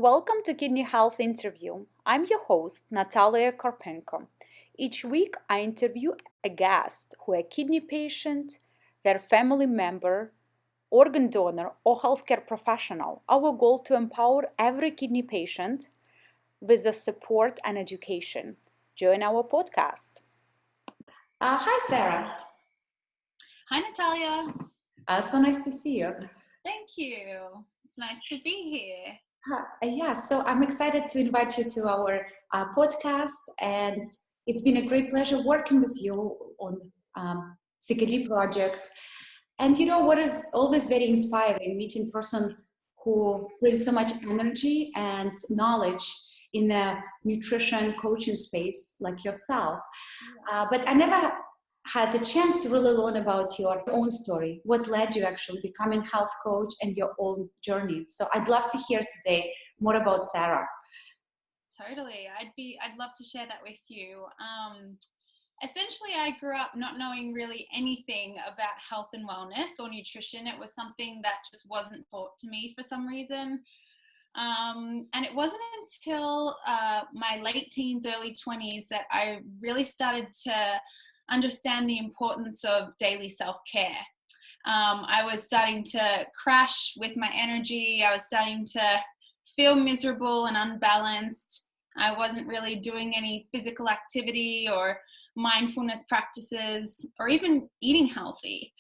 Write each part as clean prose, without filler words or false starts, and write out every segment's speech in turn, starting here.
Welcome to Kidney Health Interview. I'm your host, Natalia Karpenko. Each week, I interview a guest who is a kidney patient, their family member, organ donor, or healthcare professional. Our goal to empower every kidney patient with the support and education. Join our podcast. Hi, Sarah. Hi, Natalia. So nice to see you. Thank you. It's nice to be here. So I'm excited to invite you to our podcast, and it's been a great pleasure working with you on CKD project. And you know what is always very inspiring, meeting a person who brings so much energy and knowledge in the nutrition coaching space like yourself. But I never had the chance to really learn about your own story, what led you actually becoming health coach and your own journey. So I'd love to hear today more about Sarah. Totally. I'd love to share that with you. Essentially, I grew up not knowing really anything about health and wellness or nutrition. It was something that just wasn't taught to me for some reason. And it wasn't until my late teens, early 20s that I really started to understand the importance of daily self-care. I was starting to crash with my energy. I was starting to feel miserable and unbalanced. I wasn't really doing any physical activity or mindfulness practices or even eating healthy.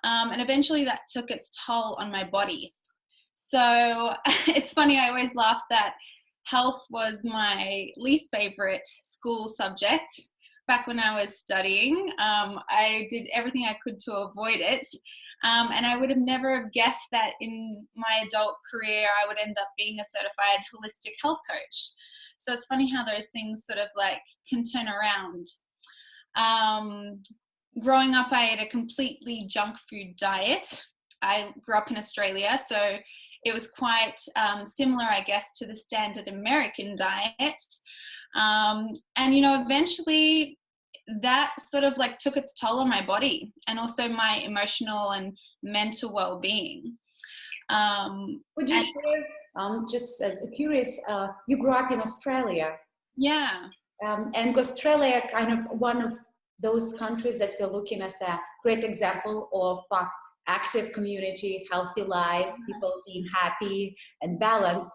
And eventually that took its toll on my body. So it's funny, I always laugh that health was my least favorite school subject. Back when I was studying, I did everything I could to avoid it. And I would have never have guessed that in my adult career, I would end up being a certified holistic health coach. So it's funny how those things sort of like can turn around. Growing up, I ate a completely junk food diet. I grew up in Australia, so it was quite similar, I guess, to the standard American diet. And, you know, eventually that sort of like took its toll on my body and also my emotional and mental well-being. Would you share, just as curious, you grew up in Australia. Yeah. And Australia kind of one of those countries that we're looking as a great example of active community, healthy life, people being happy and balanced.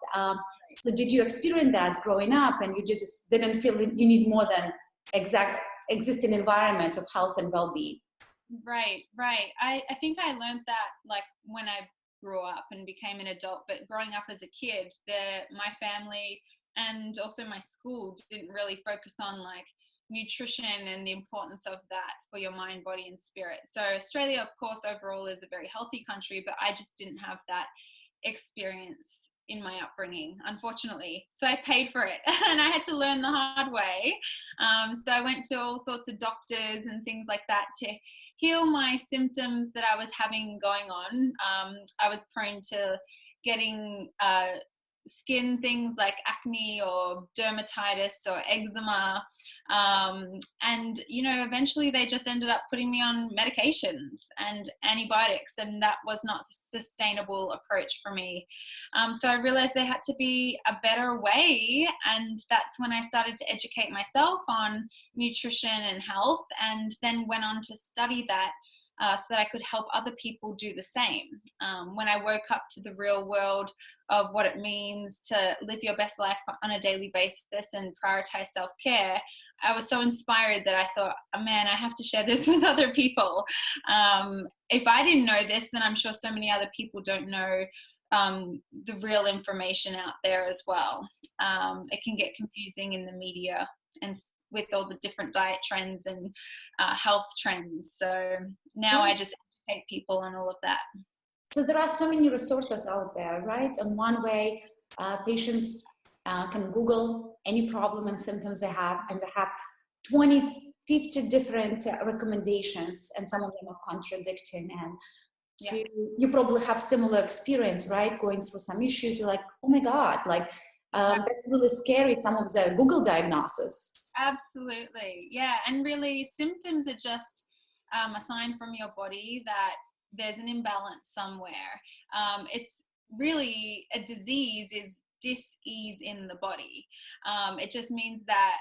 So did you experience that growing up, and you just didn't feel you need more than exact existing environment of health and well-being? Right. I think I learned that like when I grew up and became an adult, but growing up as a kid, my family and also my school didn't really focus on like nutrition and the importance of that for your mind, body, and spirit. So Australia, of course, overall is a very healthy country, but I just didn't have that experience in my upbringing, unfortunately. So I paid for it and I had to learn the hard way. So I went to all sorts of doctors and things like that to heal my symptoms that I was having going on. I was prone to getting skin things like acne or dermatitis or eczema, and you know, eventually they just ended up putting me on medications and antibiotics, and that was not a sustainable approach for me. So I realized there had to be a better way, and that's when I started to educate myself on nutrition and health, and then went on to study that so that I could help other people do the same. When I woke up to the real world of what it means to live your best life on a daily basis and prioritize self-care, I was so inspired that I thought, oh, man, I have to share this with other people. If I didn't know this, then I'm sure so many other people don't know the real information out there as well. It can get confusing in the media and with all the different diet trends and health trends. So now I just educate people on all of that. So there are so many resources out there, right? And one way patients can Google any problem and symptoms they have, and they have 20, 50 different recommendations, and some of them are contradicting. And you probably have similar experience, right? Going through some issues, you're like, oh my God, like that's really scary, some of the Google diagnosis. Absolutely. Yeah. And really symptoms are just a sign from your body that there's an imbalance somewhere. It's really a disease is dis-ease in the body. It just means that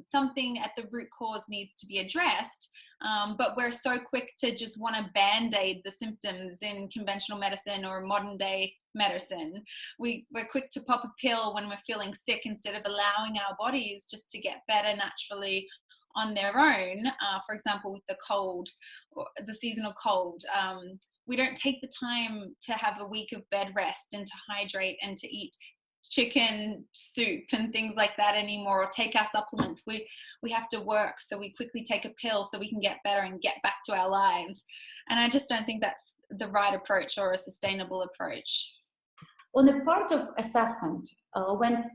something at the root cause needs to be addressed. But we're so quick to just want to band-aid the symptoms in conventional medicine or modern day medicine. We're quick to pop a pill when we're feeling sick instead of allowing our bodies just to get better naturally on their own. For example, with the cold, or the seasonal cold, we don't take the time to have a week of bed rest and to hydrate and to eat chicken soup and things like that anymore, or take our supplements. We have to work, so we quickly take a pill so we can get better and get back to our lives. And I just don't think that's the right approach or a sustainable approach. On the part of assessment, when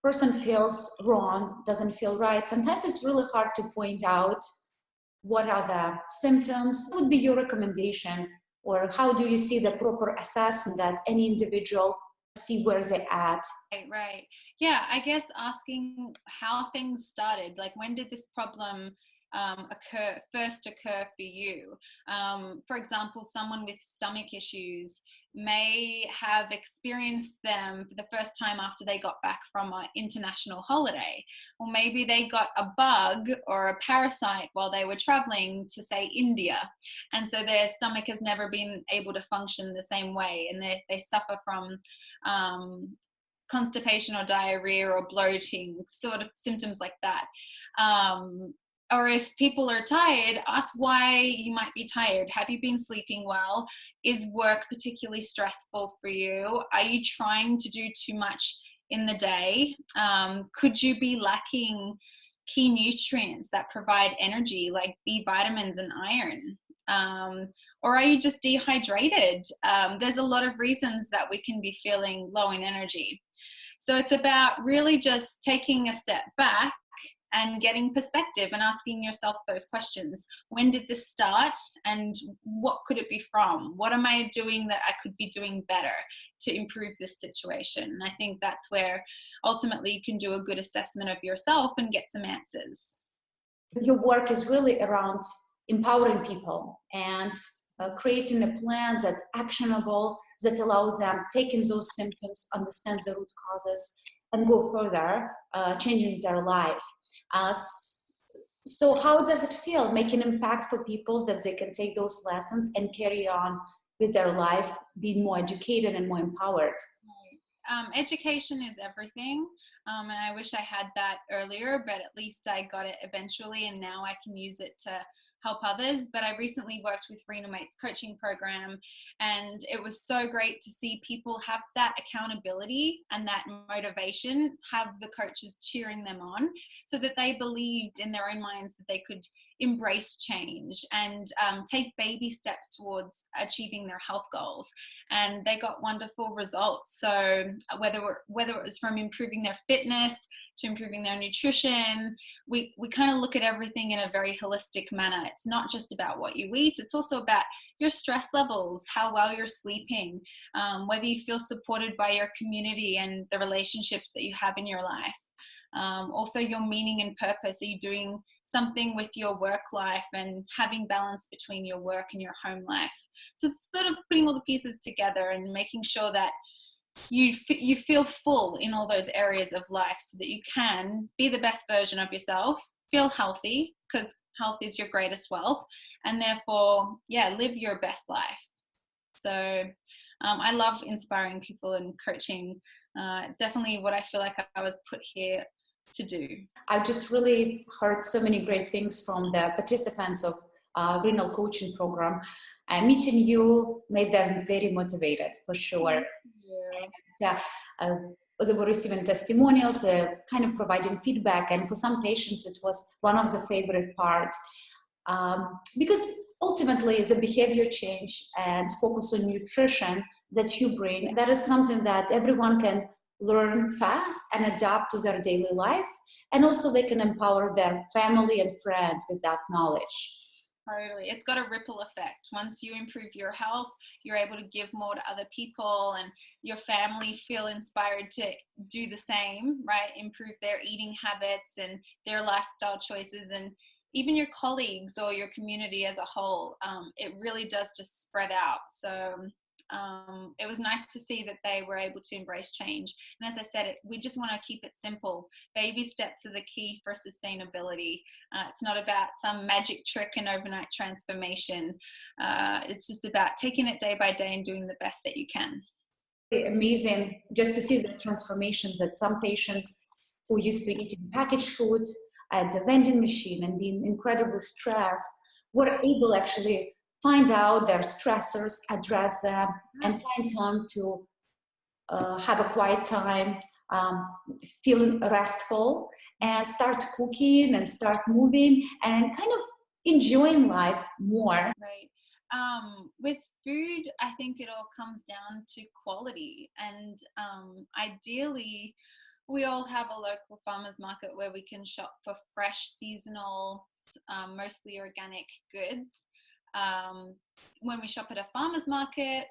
person feels wrong, doesn't feel right, sometimes it's really hard to point out what are the symptoms. What would be your recommendation, or how do you see the proper assessment that any individual see where they're at? Right. Yeah, I guess asking how things started, like when did this problem first occur for you? For example, someone with stomach issues may have experienced them for the first time after they got back from an international holiday, or maybe they got a bug or a parasite while they were traveling to, say, India, and so their stomach has never been able to function the same way, and they suffer from constipation or diarrhea or bloating, sort of symptoms like that. Or if people are tired, ask why you might be tired. Have you been sleeping well? Is work particularly stressful for you? Are you trying to do too much in the day? Could you be lacking key nutrients that provide energy, like B vitamins and iron? Or are you just dehydrated? There's a lot of reasons that we can be feeling low in energy. So it's about really just taking a step back and getting perspective and asking yourself those questions. When did this start, and what could it be from? What am I doing that I could be doing better to improve this situation? And I think that's where ultimately you can do a good assessment of yourself and get some answers. Your work is really around empowering people and creating a plan that's actionable, that allows them taking those symptoms, understand the root causes, and go further, changing their life. So how does it feel, make an impact for people that they can take those lessons and carry on with their life, being more educated and more empowered? Education is everything, and I wish I had that earlier, but at least I got it eventually, and now I can use it to help others. But I recently worked with RenalMate's coaching program, and it was so great to see people have that accountability and that motivation, have the coaches cheering them on, so that they believed in their own minds that they could embrace change and take baby steps towards achieving their health goals. And they got wonderful results. So whether it was from improving their fitness to improving their nutrition, we kind of look at everything in a very holistic manner. It's not just about what you eat, it's also about your stress levels, how well you're sleeping, whether you feel supported by your community and the relationships that you have in your life. Also your meaning and purpose. Are you doing something with your work life and having balance between your work and your home life? So it's sort of putting all the pieces together and making sure that you feel full in all those areas of life, so that you can be the best version of yourself, feel healthy, because health is your greatest wealth, and therefore, live your best life. So I love inspiring people and coaching. It's definitely what I feel like I was put here to do. I just really heard so many great things from the participants of Renal Coaching Program. Meeting you made them very motivated, for sure. Yeah, they were receiving testimonials, kind of providing feedback, and for some patients it was one of the favorite part, because ultimately the behavior change and focus on nutrition that you bring, that is something that everyone can learn fast and adapt to their daily life, and also they can empower their family and friends with that knowledge. Totally. It's got a ripple effect. Once you improve your health, you're able to give more to other people, and your family feel inspired to do the same, right? Improve their eating habits and their lifestyle choices, and even your colleagues or your community as a whole. It really does just spread out. So it was nice to see that they were able to embrace change. And as I said, we just want to keep it simple. Baby steps are the key for sustainability. It's not about some magic trick and overnight transformation. It's just about taking it day by day and doing the best that you can. Amazing just to see the transformations that some patients who used to eat packaged food at the vending machine and being incredibly stressed were able actually find out their stressors, address them, and find time to have a quiet time, feeling restful, and start cooking and start moving and kind of enjoying life more. Right. With food, I think it all comes down to quality, and ideally we all have a local farmers market where we can shop for fresh, seasonal, mostly organic goods. When we shop at a farmer's market,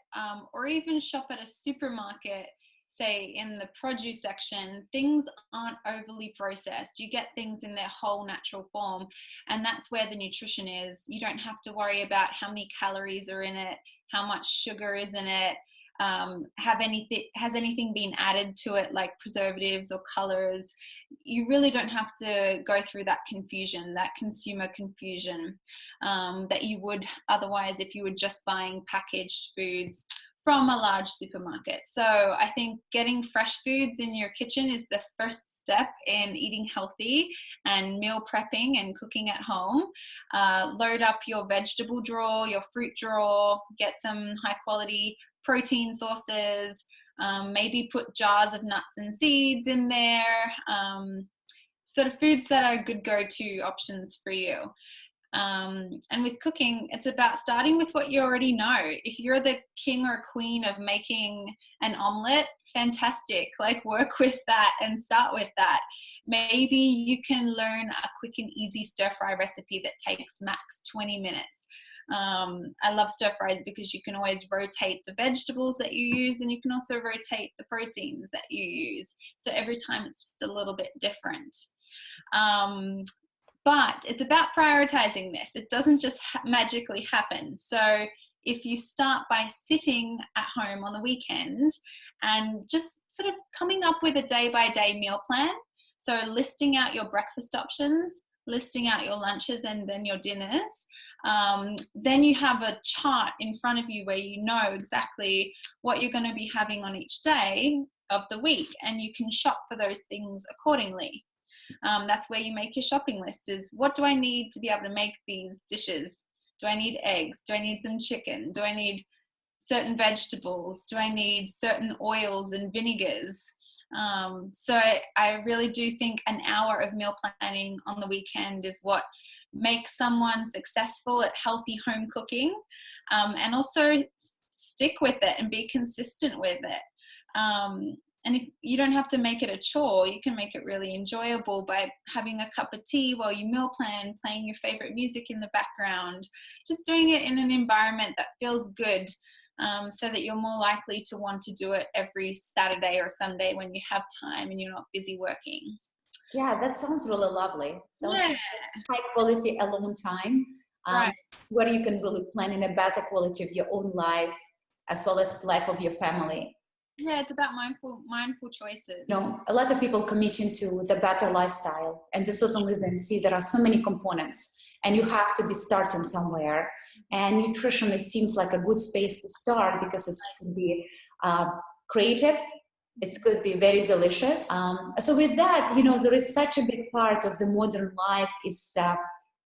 or even shop at a supermarket, say in the produce section, things aren't overly processed. You get things in their whole natural form, and that's where the nutrition is. You don't have to worry about how many calories are in it, how much sugar is in it, has anything been added to it like preservatives or colors. You really don't have to go through that confusion, that consumer confusion, that you would otherwise if you were just buying packaged foods from a large supermarket. So I think getting fresh foods in your kitchen is the first step in eating healthy and meal prepping and cooking at home. Load up your vegetable drawer, your fruit drawer, get some high quality protein sources, maybe put jars of nuts and seeds in there, sort of foods that are good go-to options for you. And with cooking, it's about starting with what you already know. If you're the king or queen of making an omelette, fantastic, like work with that and start with that. Maybe you can learn a quick and easy stir fry recipe that takes max 20 minutes. I love stir fries because you can always rotate the vegetables that you use, and you can also rotate the proteins that you use. So every time it's just a little bit different. But it's about prioritizing this. It doesn't just magically happen. So if you start by sitting at home on the weekend and just sort of coming up with a day-by-day meal plan, so listing out your breakfast options, listing out your lunches and then your dinners, then you have a chart in front of you where you know exactly what you're going to be having on each day of the week, and you can shop for those things accordingly. That's where you make your shopping list, is what do I need to be able to make these dishes? Do I need eggs? Do I need some chicken? Do I need certain vegetables? Do I need certain oils and vinegars? So I really do think an hour of meal planning on the weekend is what makes someone successful at healthy home cooking, and also stick with it and be consistent with it. And if you don't have to make it a chore, you can make it really enjoyable by having a cup of tea while you meal plan, playing your favorite music in the background, just doing it in an environment that feels good, so that you're more likely to want to do it every Saturday or Sunday when you have time and you're not busy working. Yeah, that sounds really lovely. Sounds Yeah. like high quality alone time, Right. where you can really plan in a better quality of your own life as well as life of your family. Yeah, it's about mindful choices. You know, a lot of people commit into the better lifestyle, and they certainly then see there are so many components, and you have to be starting somewhere. And nutrition, it seems like a good space to start because it's going to be creative. It's going to be very delicious. So with that, you know, there is such a big part of the modern life is,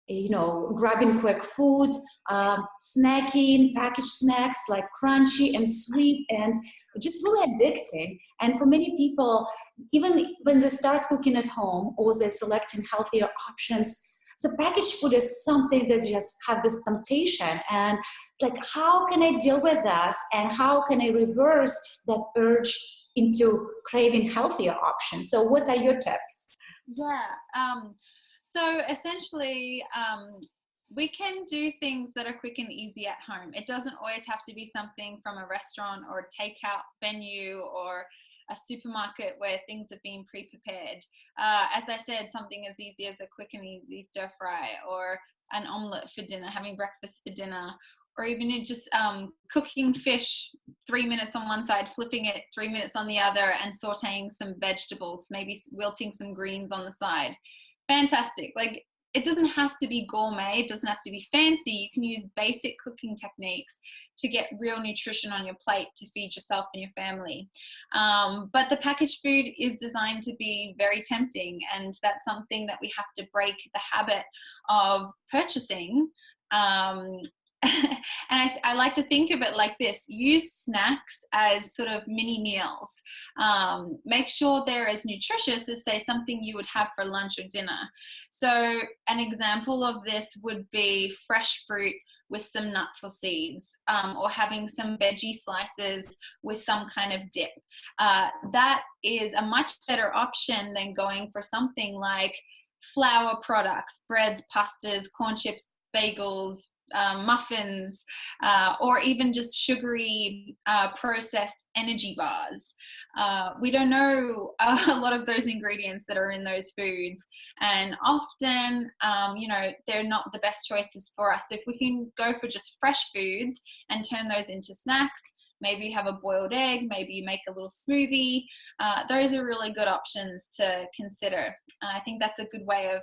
you know, grabbing quick food, snacking, packaged snacks like crunchy and sweet and just really addicting. And for many people, even when they start cooking at home or they're selecting healthier options, so packaged food is something that just have this temptation. And it's like, how can I deal with this? And how can I reverse that urge into craving healthier options? So what are your tips? Yeah. So essentially, we can do things that are quick and easy at home. It doesn't always have to be something from a restaurant or a takeout venue or a supermarket where things have been pre-prepared. As I said, something as easy as a quick and easy stir fry, or an omelette for dinner, having breakfast for dinner, or even just cooking fish 3 minutes on one side, flipping it 3 minutes on the other, and sauteing some vegetables, maybe wilting some greens on the side. Fantastic. Like, it doesn't have to be gourmet, it doesn't have to be fancy. You can use basic cooking techniques to get real nutrition on your plate to feed yourself and your family. But the packaged food is designed to be very tempting, and that's something that we have to break the habit of purchasing. And I like to think of it like this: use snacks as sort of mini meals. Make sure they're as nutritious as, say, something you would have for lunch or dinner. So an example of this would be fresh fruit with some nuts or seeds, or having some veggie slices with some kind of dip. That is a much better option than going for something like flour products, breads, pastas, corn chips, bagels, muffins, or even just sugary processed energy bars. We don't know a lot of those ingredients that are in those foods, and often they're not the best choices for us. So if we can go for just fresh foods and turn those into snacks, maybe you have a boiled egg, maybe you make a little smoothie, those are really good options to consider. I think that's a good way of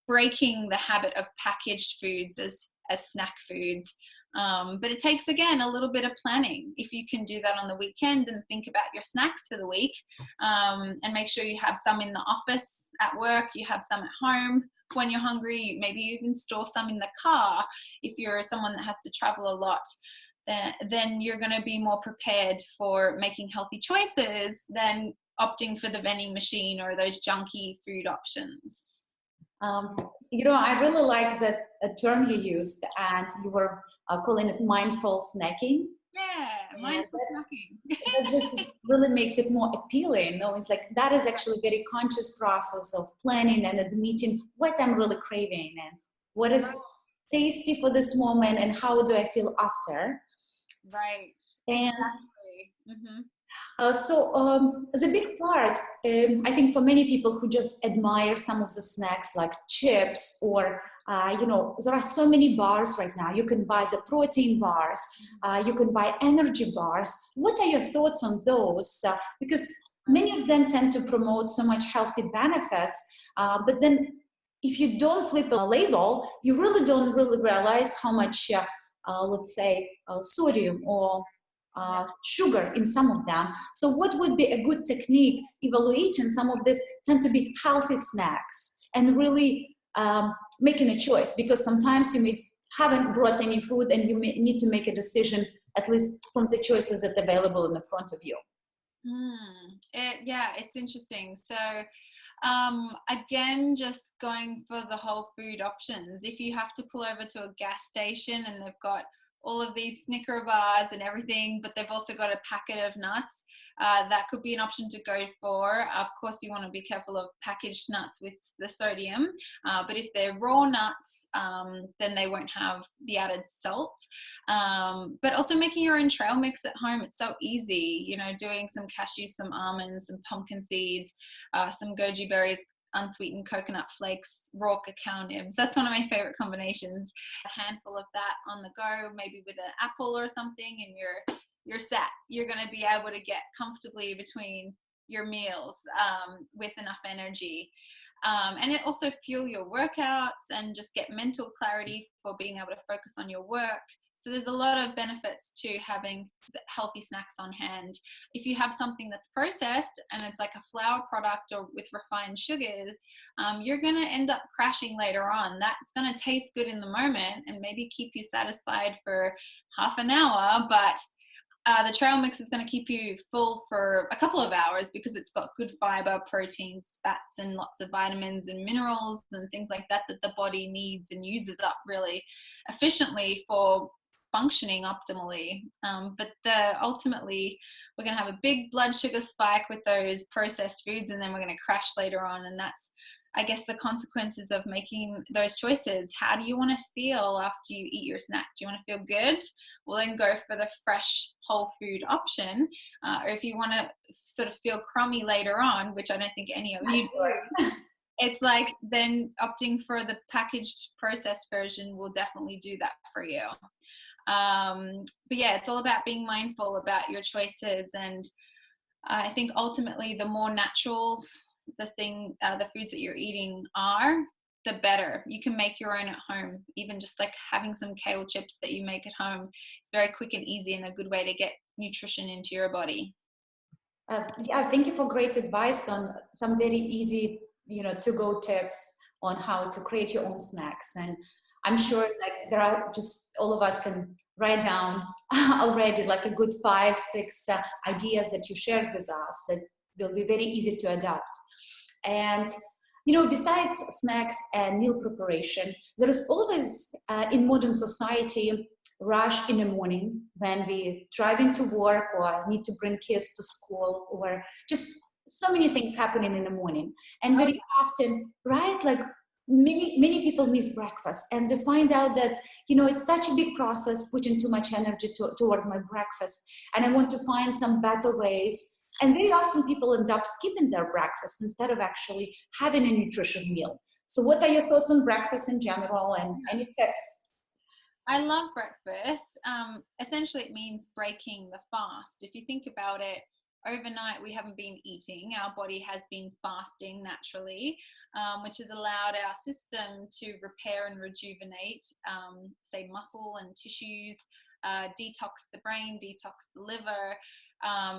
breaking the habit of packaged foods as snack foods. But it takes, again, a little bit of planning. If you can do that on the weekend and think about your snacks for the week, and make sure you have some in the office, at work, you have some at home when you're hungry, maybe you can store some in the car if you're someone that has to travel a lot. Then you're going to be more prepared for making healthy choices than opting for the vending machine or those junky food options. I really like that term you used, and you were calling it mindful snacking. Yeah, mindful snacking. That just really makes it more appealing. It's like that is actually a very conscious process of planning and admitting what I'm really craving and what is tasty for this moment and how do I feel after. Right. And exactly. Mm-hmm. The big part, I think, for many people who just admire some of the snacks like chips or, there are so many bars right now. You can buy the protein bars, you can buy energy bars. What are your thoughts on those? Because many of them tend to promote so much healthy benefits, but then if you don't flip a label, you really don't really realize how much, let's say, sodium or sugar in some of them. So what would be a good technique evaluating some of this tend to be healthy snacks and really making a choice? Because sometimes you haven't brought any food and you may need to make a decision, at least from the choices that are available in the front of you. It's interesting. So again, just going for the whole food options. If you have to pull over to a gas station and they've got all of these Snicker bars and everything, but they've also got a packet of nuts, that could be an option to go for. Of course, you want to be careful of packaged nuts with the sodium, but if they're raw nuts, then they won't have the added salt. But also making your own trail mix at home, it's so easy, doing some cashews, some almonds, some pumpkin seeds, some goji berries, unsweetened coconut flakes, raw cacao nibs. That's one of my favorite combinations. A handful of that on the go, maybe with an apple or something, and you're set. You're going to be able to get comfortably between your meals with enough energy. And it also fuel your workouts and just get mental clarity for being able to focus on your work. So there's a lot of benefits to having healthy snacks on hand. If you have something that's processed and it's like a flour product or with refined sugars, you're going to end up crashing later on. That's going to taste good in the moment and maybe keep you satisfied for half an hour, but the trail mix is going to keep you full for a couple of hours because it's got good fiber, proteins, fats, and lots of vitamins and minerals and things like that that the body needs and uses up really efficiently for functioning optimally. But ultimately, we're going to have a big blood sugar spike with those processed foods, and then we're going to crash later on. And that's, I guess, the consequences of making those choices. How do you want to feel after you eat your snack? Do you want to feel good? Well, then go for the fresh whole food option. Or if you want to sort of feel crummy later on, which I don't think any of you do, it's like then opting for the packaged processed version will definitely do that for you. But yeah, it's all about being mindful about your choices. And I think ultimately the more natural the foods that you're eating are, the better. You can make your own at home. Even just like having some kale chips that you make at home, it's very quick and easy and a good way to get nutrition into your body. Yeah, thank you for great advice on some very easy, to-go tips on how to create your own snacks. And I'm sure like there are just all of us can write down already like a good 5, 6 ideas that you shared with us that will be very easy to adapt. And besides snacks and meal preparation, there is always in modern society rush in the morning when we driving to work or need to bring kids to school, or just so many things happening in the morning. And very often, right, like many people miss breakfast, and they find out that it's such a big process putting too much energy toward my breakfast, and I want to find some better ways. And very often people end up skipping their breakfast instead of actually having a nutritious meal. So what are your thoughts on breakfast in general, and any tips? I love breakfast. Essentially, it means breaking the fast. If you think about it, overnight we haven't been eating. Our body has been fasting naturally, which has allowed our system to repair and rejuvenate, say, muscle and tissues, detox the brain, detox the liver.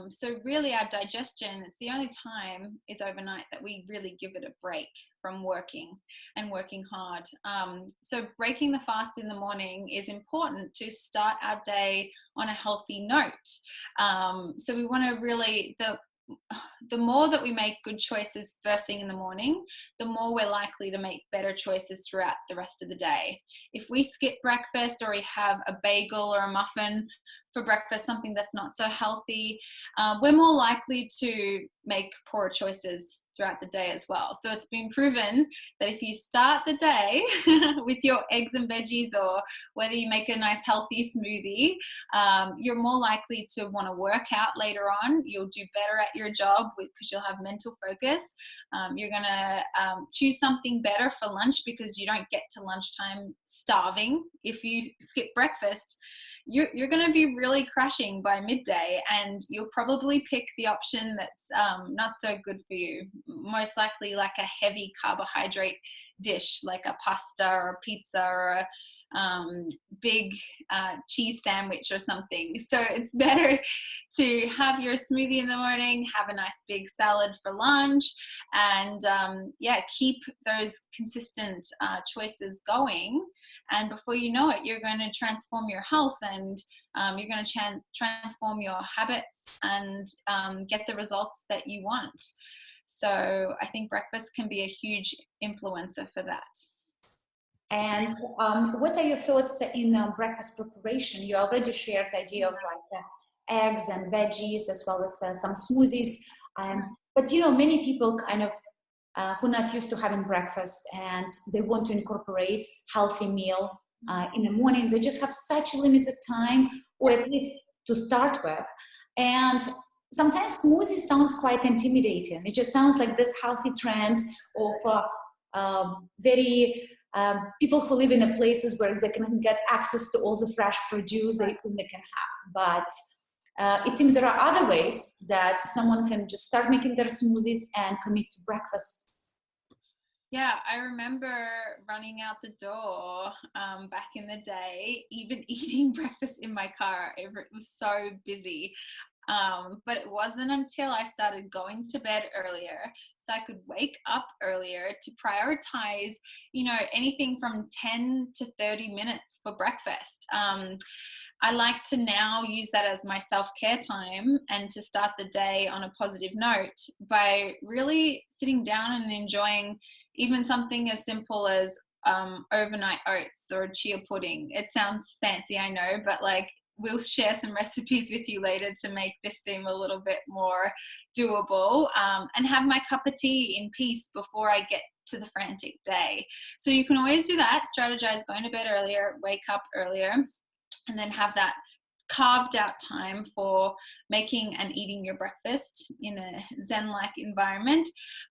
So really our digestion, it's the only time is overnight that we really give it a break from working and working hard. So breaking the fast in the morning is important to start our day on a healthy note. So we want to really, the more that we make good choices first thing in the morning, the more we're likely to make better choices throughout the rest of the day. If we skip breakfast or we have a bagel or a muffin for breakfast, something that's not so healthy, we're more likely to make poorer choices throughout the day as well. So it's been proven that if you start the day with your eggs and veggies, or whether you make a nice healthy smoothie, you're more likely to want to work out later on. You'll do better at your job because you'll have mental focus. You're going to choose something better for lunch because you don't get to lunchtime starving. If you skip breakfast, you're going to be really crashing by midday, and you'll probably pick the option that's not so good for you. Most likely like a heavy carbohydrate dish, like a pasta or a pizza or a big cheese sandwich or something. So it's better to have your smoothie in the morning, have a nice big salad for lunch, and keep those consistent choices going. And before you know it, you're going to transform your health, and you're going to transform your habits and get the results that you want. So I think breakfast can be a huge influencer for that. And what are your thoughts in breakfast preparation? You already shared the idea of like eggs and veggies, as well as some smoothies. But many people kind of who are not used to having breakfast, and they want to incorporate healthy meal in the morning. They just have such a limited time, or at least to start with. And sometimes smoothies sounds quite intimidating. It just sounds like this healthy trend of very people who live in the places where they can get access to all the fresh produce they can have. But it seems there are other ways that someone can just start making their smoothies and commit to breakfast. Yeah, I remember running out the door back in the day, even eating breakfast in my car. It was so busy. But it wasn't until I started going to bed earlier, so I could wake up earlier, to prioritize, anything from 10 to 30 minutes for breakfast. I like to now use that as my self-care time, and to start the day on a positive note by really sitting down and enjoying even something as simple as overnight oats or chia pudding. It sounds fancy, I know, but we'll share some recipes with you later to make this seem a little bit more doable, and have my cup of tea in peace before I get to the frantic day. So you can always do that, strategize going to bed earlier, wake up earlier, and then have that carved out time for making and eating your breakfast in a Zen-like environment.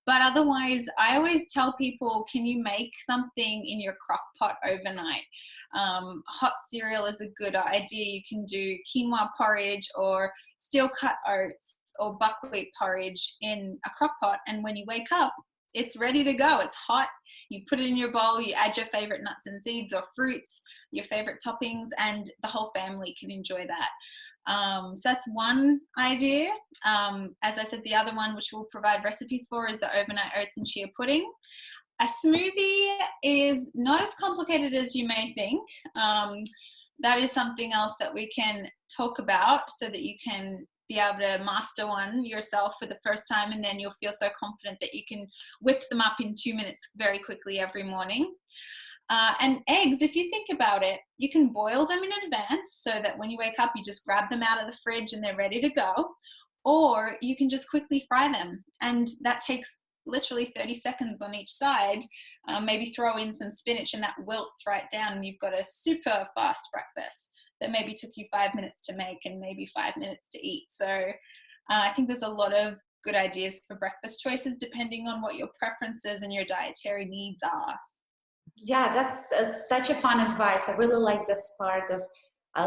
But otherwise, I always tell people, can you make something in your crock pot overnight? Hot cereal is a good idea. You can do quinoa porridge or steel cut oats or buckwheat porridge in a crock pot, and when you wake up, it's ready to go. It's hot. You put it in your bowl, you add your favorite nuts and seeds or fruits, your favorite toppings, and the whole family can enjoy that. So that's one idea. As I said, the other one, which we'll provide recipes for, is the overnight oats and chia pudding. A smoothie is not as complicated as you may think. That is something else that we can talk about so that you can be able to master one yourself for the first time, and then you'll feel so confident that you can whip them up in 2 minutes very quickly every morning. And eggs, if you think about it, you can boil them in advance so that when you wake up, you just grab them out of the fridge and they're ready to go. Or you can just quickly fry them, and that takes literally 30 seconds on each side. Maybe throw in some spinach and that wilts right down, and you've got a super fast breakfast that maybe took you 5 minutes to make and maybe 5 minutes to eat. So I think there's a lot of good ideas for breakfast choices depending on what your preferences and your dietary needs are. Yeah, that's such a fun advice. I really like this part of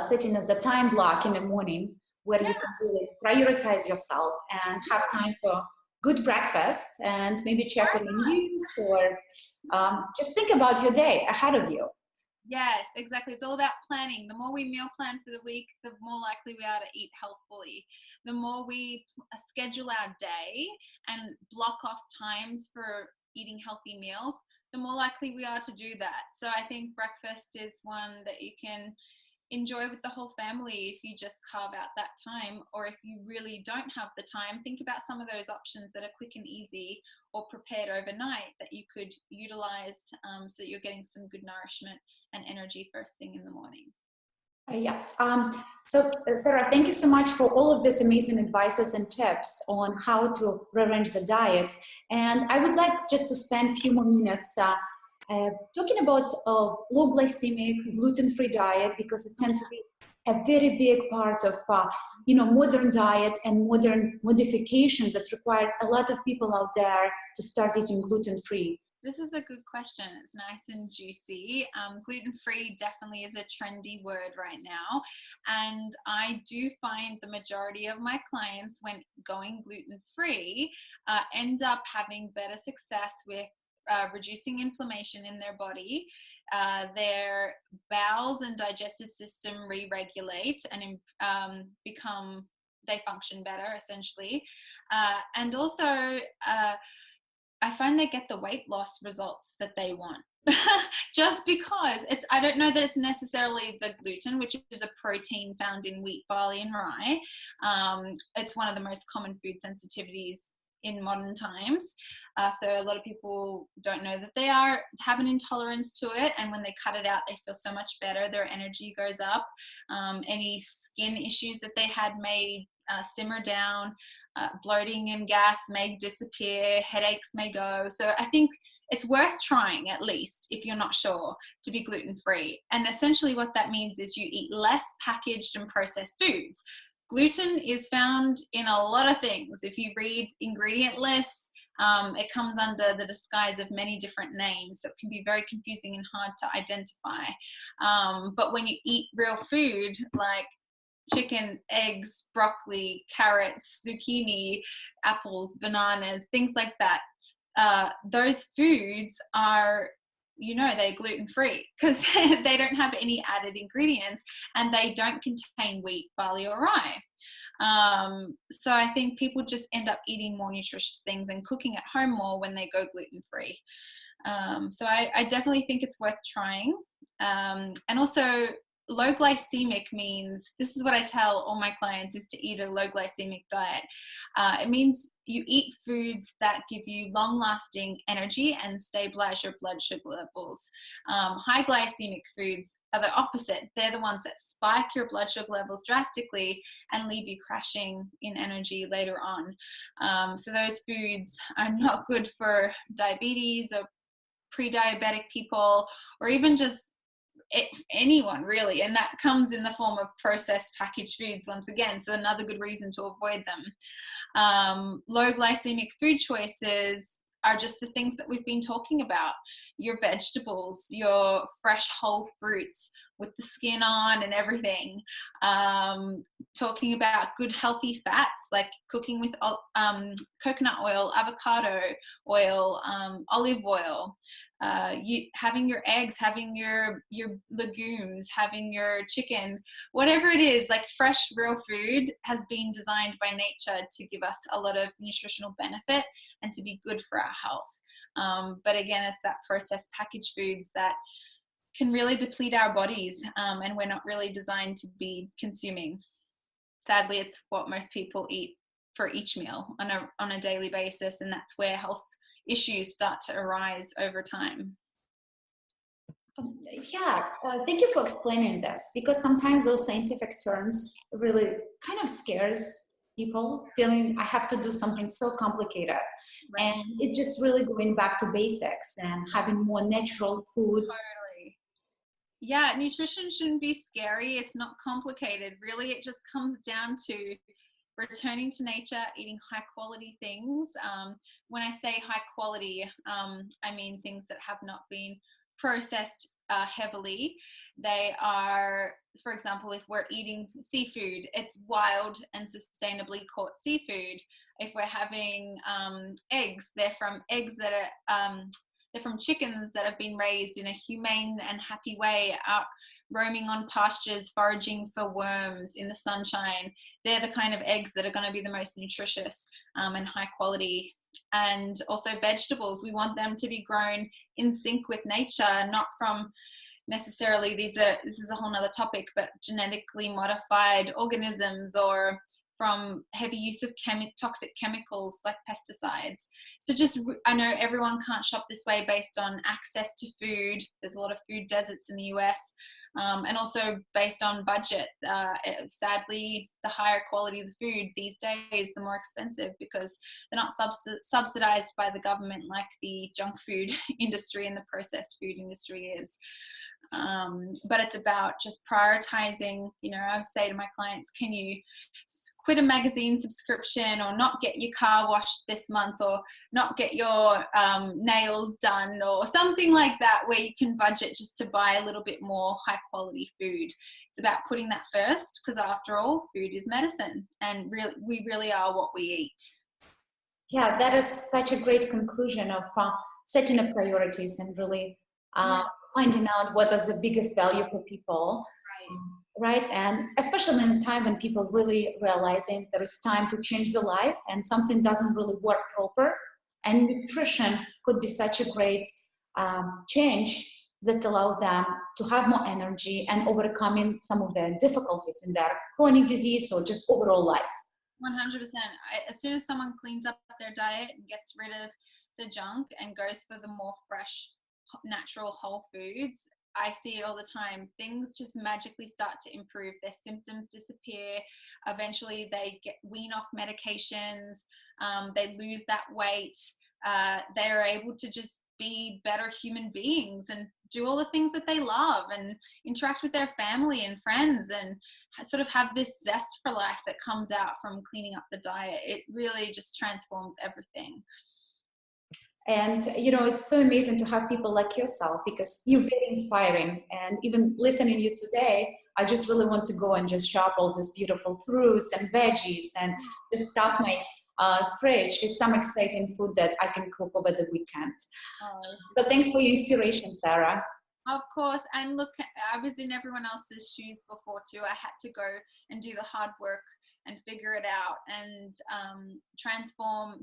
setting as a time block in the morning where you can really prioritize yourself and have time for good breakfast and maybe check on the news or just think about your day ahead of you. Yes, exactly. It's all about planning. The more we meal plan for the week, the more likely we are to eat healthfully. The more we schedule our day and block off times for eating healthy meals, the more likely we are to do that. So I think breakfast is one that you can enjoy with the whole family if you just carve out that time. Or if you really don't have the time, think about some of those options that are quick and easy or prepared overnight that you could utilize so that you're getting some good nourishment and energy first thing in the morning. Yeah. So Sarah, thank you so much for all of these amazing advices and tips on how to rearrange the diet. And I would like just to spend a few more minutes talking about low glycemic, gluten-free diet, because it tends to be a very big part of modern diet and modern modifications that required a lot of people out there to start eating gluten-free. This is a good question. It's nice and juicy. Gluten-free definitely is a trendy word right now. And I do find the majority of my clients, when going gluten-free, end up having better success with reducing inflammation in their body. Their bowels and digestive system re-regulate and they function better, essentially. And also, I find they get the weight loss results that they want. Just because I don't know that it's necessarily the gluten, which is a protein found in wheat, barley, and rye. It's one of the most common food sensitivities in modern times. So a lot of people don't know that they have an intolerance to it, and when they cut it out, they feel so much better. Their energy goes up. Any skin issues that they had may simmer down. Bloating and gas may disappear, headaches may go. So I think it's worth trying, at least if you're not sure, to be gluten-free. And essentially what that means is you eat less packaged and processed foods. Gluten is found in a lot of things. If you read ingredient lists, it comes under the disguise of many different names, so it can be very confusing and hard to identify. But when you eat real food like chicken, eggs, broccoli, carrots, zucchini, apples, bananas, things like that, those foods are, they're gluten-free because they don't have any added ingredients and they don't contain wheat, barley, or rye. So I think people just end up eating more nutritious things and cooking at home more when they go gluten-free. So I definitely think it's worth trying. And also, low glycemic means, this is what I tell all my clients, is to eat a low glycemic diet. It means you eat foods that give you long-lasting energy and stabilize your blood sugar levels. High glycemic foods are the opposite. They're the ones that spike your blood sugar levels drastically and leave you crashing in energy later on. So those foods are not good for diabetes or pre-diabetic people, or even just anyone really, and that comes in the form of processed packaged foods once again, so another good reason to avoid them. Low glycemic food choices are just the things that we've been talking about. Your vegetables, your fresh whole fruits with the skin on and everything. Talking about good healthy fats, like cooking with coconut oil, avocado oil, olive oil. Having your eggs, having your legumes, having your chicken, whatever it is, like fresh real food has been designed by nature to give us a lot of nutritional benefit and to be good for our health. But again, it's that processed packaged foods that can really deplete our bodies, and we're not really designed to be consuming. Sadly, it's what most people eat for each meal on a daily basis, and that's where health issues start to arise over time. Thank you for explaining this, because sometimes those scientific terms really kind of scares people, feeling I have to do something so complicated. Right. And it just really going back to basics and having more natural food. Totally. Yeah, nutrition shouldn't be scary. It's not complicated. Really, it just comes down to returning to nature, eating high quality things. When I say high quality, I mean things that have not been processed heavily. They are, for example, if we're eating seafood, it's wild and sustainably caught seafood. If we're having eggs, they're from they're from chickens that have been raised in a humane and happy way, out roaming on pastures, foraging for worms in the sunshine. They're the kind of eggs that are going to be the most nutritious and high quality. And also vegetables, we want them to be grown in sync with nature, not from necessarily, this is a whole nother topic, but genetically modified organisms, or from heavy use of toxic chemicals like pesticides. So I know everyone can't shop this way based on access to food. There's a lot of food deserts in the US, and also based on budget. Sadly, the higher quality of the food these days, the more expensive, because they're not subsidized by the government like the junk food industry and the processed food industry is. But it's about just prioritizing. I say to my clients, can you quit a magazine subscription, or not get your car washed this month, or not get your nails done, or something like that, where you can budget just to buy a little bit more high quality food. It's about putting that first, because after all, food is medicine, and we really are what we eat. Yeah, that is such a great conclusion of setting up priorities and really finding out what is the biggest value for people, right? And especially in a time when people really realizing there is time to change the life and something doesn't really work proper, and nutrition could be such a great change that allow them to have more energy and overcoming some of the difficulties in their chronic disease or just overall life. 100%. As soon as someone cleans up their diet and gets rid of the junk and goes for the more fresh, natural whole foods, I see it all the time. Things just magically start to improve. Their symptoms disappear. Eventually they wean off medications. They lose that weight. They are able to just be better human beings and do all the things that they love and interact with their family and friends, and sort of have this zest for life that comes out from cleaning up the diet. It really just transforms everything. And, it's so amazing to have people like yourself, because you're very inspiring. And even listening to you today, I just really want to go and just shop all these beautiful fruits and veggies and just stuff my fridge with some exciting food that I can cook over the weekend. So thanks for your inspiration, Sarah. Of course. And look, I was in everyone else's shoes before too. I had to go and do the hard work and figure it out and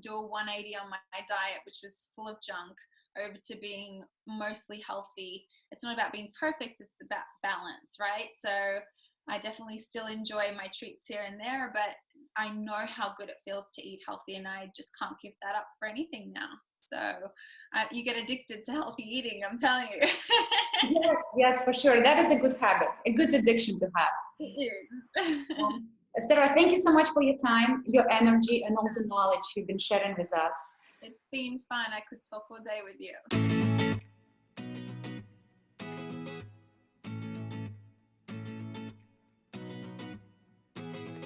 do a 180 on my diet, which was full of junk, over to being mostly healthy. It's not about being perfect, it's about balance, right? So I definitely still enjoy my treats here and there, but I know how good it feels to eat healthy, and I just can't give that up for anything now. So you get addicted to healthy eating, I'm telling you. Yes, for sure. That is a good habit, a good addiction to have. It is. Sarah, thank you so much for your time, your energy, and all the knowledge you've been sharing with us. It's been fun. I could talk all day with you.